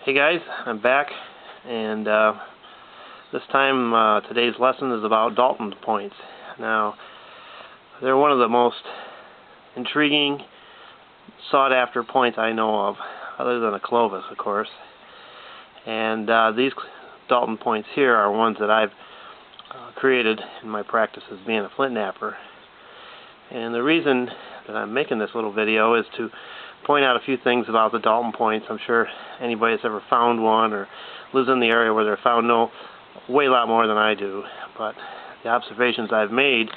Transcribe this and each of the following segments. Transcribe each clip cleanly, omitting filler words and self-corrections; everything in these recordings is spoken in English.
Hey guys, I'm back, and this time today's lesson is about Dalton's points. Now, they're one of the most intriguing, sought-after points I know of, other than a Clovis, of course. And these Dalton points here are ones that I've created in my practice as being a flint knapper. And the reason that I'm making this little video is to point out a few things about the Dalton points. I'm sure anybody that's ever found one or lives in the area where they're found know way a lot more than I do. But the observations I've made,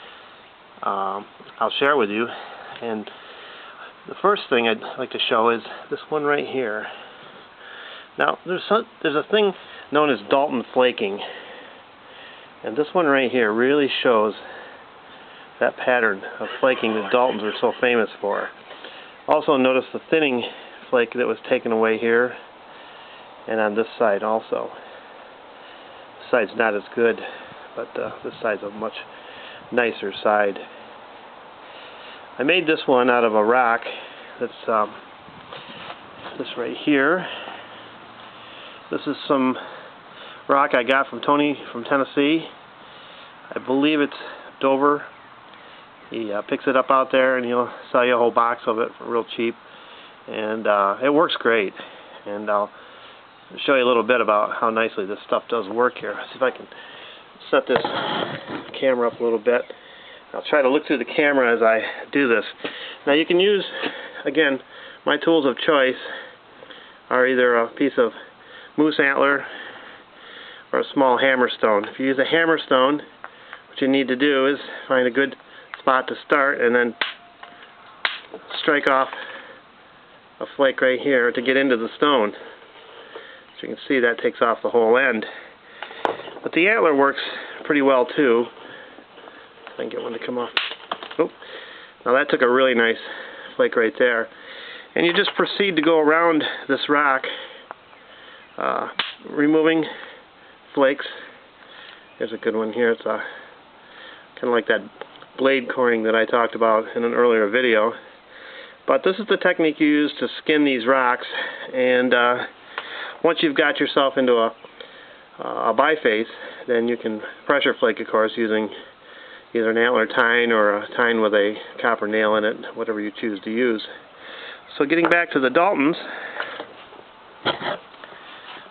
I'll share with you. And the first thing I'd like to show is this one right here. Now, there's a thing known as Dalton flaking. And this one right here really shows that pattern of flaking that Daltons are so famous for. Also notice the thinning flake that was taken away here, and on this side also. This side's not as good, but this side's a much nicer side. I made this one out of a rock that's this right here. This is some rock I got from Tony from Tennessee. I believe it's Dover. He picks it up out there and he'll sell you a whole box of it for real cheap, and it works great. And I'll show you a little bit about how nicely this stuff does work here. Let's see if I can set this camera up a little bit. I'll try to look through the camera as I do this. Now you can use, again, my tools of choice are either a piece of moose antler or a small hammerstone. If you use a hammerstone, what you need to do is find a good spot to start and then strike off a flake right here to get into the stone. As you can see, that takes off the whole end. But the antler works pretty well too. If I can get one to come off. Oh, now that took a really nice flake right there. And you just proceed to go around this rock, removing flakes. There's a good one here. It's kind of like that blade coring that I talked about in an earlier video. But this is the technique you use to skin these rocks, and once you've got yourself into a biface, then you can pressure flake, of course, using either an antler tine or a tine with a copper nail in it, whatever you choose to use. So getting back to the Daltons,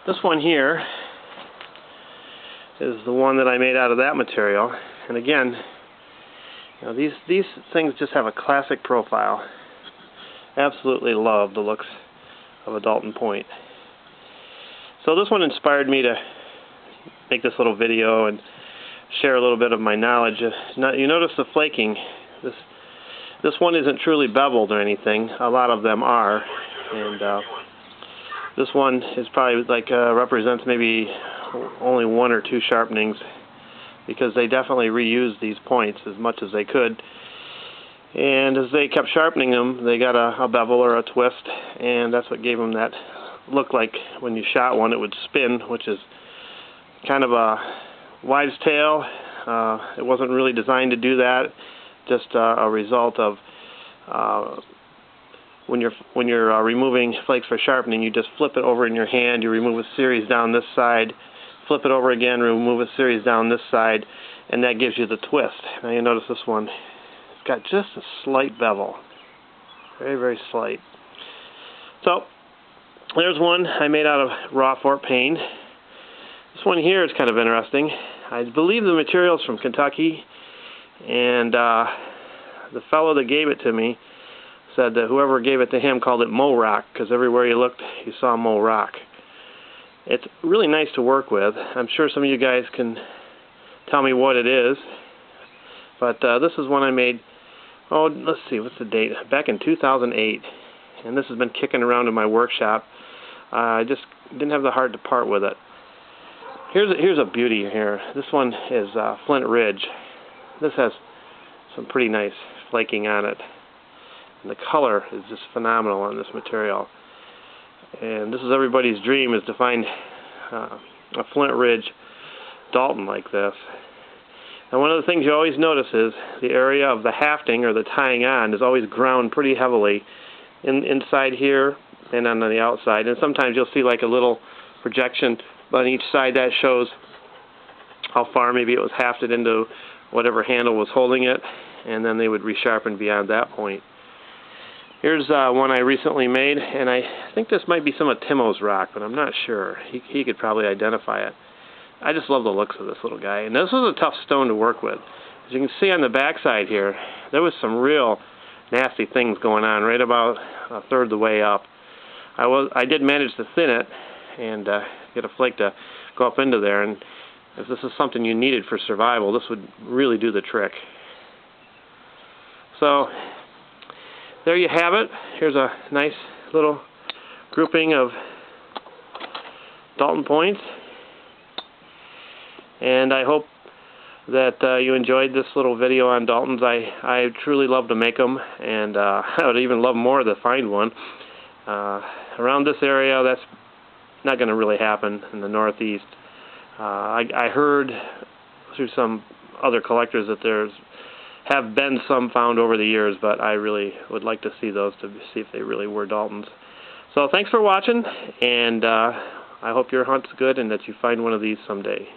this one here is the one that I made out of that material. And again, you know, these things just have a classic profile. Absolutely love the looks of a Dalton point. So this one inspired me to make this little video and share a little bit of my knowledge. Now, you notice the flaking. This one isn't truly beveled or anything. A lot of them are, and this one is probably like represents maybe only one or two sharpenings, because they definitely reused these points as much as they could. And as they kept sharpening them, they got a bevel or a twist, and that's what gave them that look like when you shot one it would spin, which is kind of a wives' tale. It wasn't really designed to do that, just a result of when you're removing flakes for sharpening, you just flip it over in your hand, you remove a series down this side, flip it over again, remove a series down this side, and that gives you the twist. Now you notice this one, it's got just a slight bevel. Very, very slight. So, there's one I made out of raw fort pane. This one here is kind of interesting. I believe the material's from Kentucky, and the fellow that gave it to me said that whoever gave it to him called it Mo Rock, because everywhere you looked, you saw Mo Rock. It's really nice to work with. I'm sure some of you guys can tell me what it is. But this is one I made, oh, let's see, what's the date? Back in 2008. And this has been kicking around in my workshop. I just didn't have the heart to part with it. Here's a beauty here. This one is Flint Ridge. This has some pretty nice flaking on it. And the color is just phenomenal on this material. And this is everybody's dream, is to find a Flint Ridge Dalton like this. And one of the things you always notice is the area of the hafting or the tying on is always ground pretty heavily inside here and on the outside. And sometimes you'll see like a little projection on each side that shows how far maybe it was hafted into whatever handle was holding it, and then they would resharpen beyond that point. Here's one I recently made, and I think this might be some of Timo's rock, but I'm not sure. He could probably identify it. I just love the looks of this little guy, and this was a tough stone to work with. As you can see on the backside here, there was some real nasty things going on right about a third of the way up. I did manage to thin it and get a flake to go up into there, and if this is something you needed for survival, this would really do the trick. So there you have it. Here's a nice little grouping of Dalton points, and I hope that you enjoyed this little video on Daltons. I truly love to make them, and I would even love more to find one. Around this area, that's not going to really happen in the Northeast. I heard through some other collectors that there's have been some found over the years, but I really would like to see those to see if they really were Daltons. So thanks for watching, and I hope your hunt's good and that you find one of these someday.